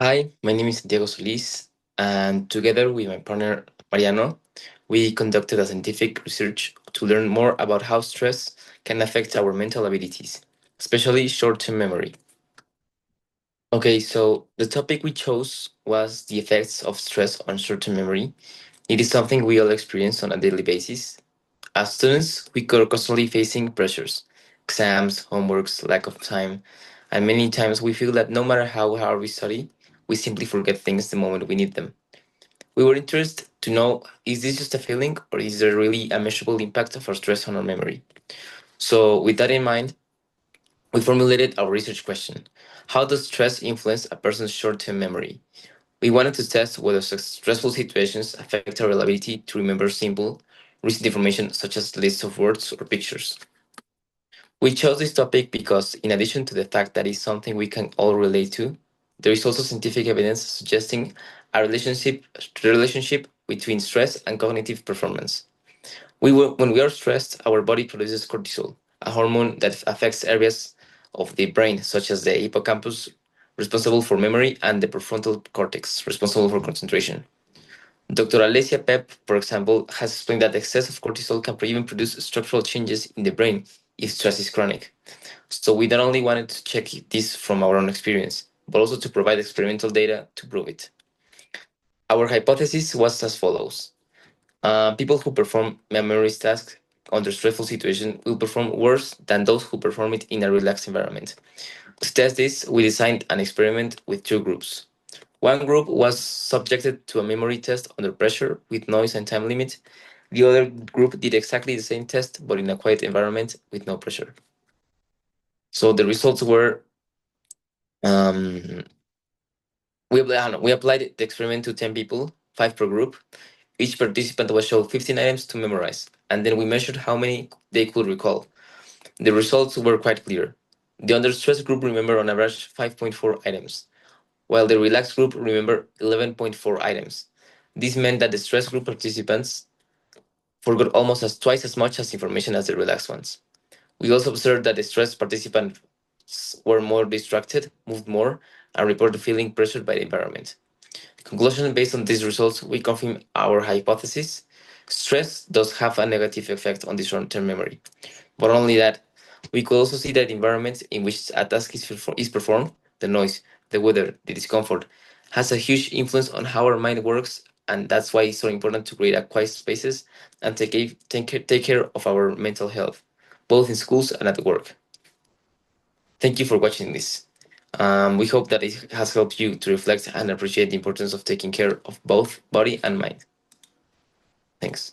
Hi, my name is Santiago Solis, and together with my partner Mariano, we conducted a scientific research to learn more about how stress can affect our mental abilities, especially short term memory. Okay, so the topic we chose was the effects of stress on short term memory. It is something we all experience on a daily basis. As students, we are constantly facing pressures, exams, homeworks, lack of time, and many times we feel that no matter how hard we study, we simply forget things the moment we need them. We were interested to know, is this just a feeling or is there really a measurable impact of our stress on our memory? So, with that in mind, we formulated our research question. How does stress influence a person's short term memory? We wanted to test whether stressful situations affect our ability to remember simple, recent information such as lists of words or pictures. We chose this topic because, in addition to the fact that it's something we can all relate to, there is also scientific evidence suggesting a relationship between stress and cognitive performance. When we are stressed, our body produces cortisol, a hormone that affects areas of the brain, such as the hippocampus, responsible for memory, and the prefrontal cortex, responsible for concentration. Dr. Alessia Pep, for example, has explained that excess of cortisol can even produce structural changes in the brain if stress is chronic. So we not only wanted to check this from our own experience, but also to provide experimental data to prove it. Our hypothesis was as follows. People who perform memory tasks under stressful situations will perform worse than those who perform it in a relaxed environment. To test this, we designed an experiment with two groups. One group was subjected to a memory test under pressure with noise and time limit. The other group did exactly the same test, but in a quiet environment with no pressure. So the results were um, we applied the experiment to 10 people, 5 per group. Each participant was shown 15 items to memorize, and then we measured how many they could recall. The results were quite clear. The under stress group remembered on average 5.4 items, while the relaxed group remembered 11.4 items. This meant that the stress group participants forgot almost twice as much as information as the relaxed ones. We also observed that the stressed participants were more distracted, moved more, and reported feeling pressured by the environment. Conclusion: based on these results, we confirm our hypothesis. Stress does have a negative effect on the short term memory. But not only that, we could also see that the environment in which a task is performed, the noise, the weather, the discomfort, has a huge influence on how our mind works, and that's why it's so important to create a quiet spaces and take care of our mental health, both in schools and at work. Thank you for watching this. We hope that it has helped you to reflect and appreciate the importance of taking care of both body and mind. Thanks.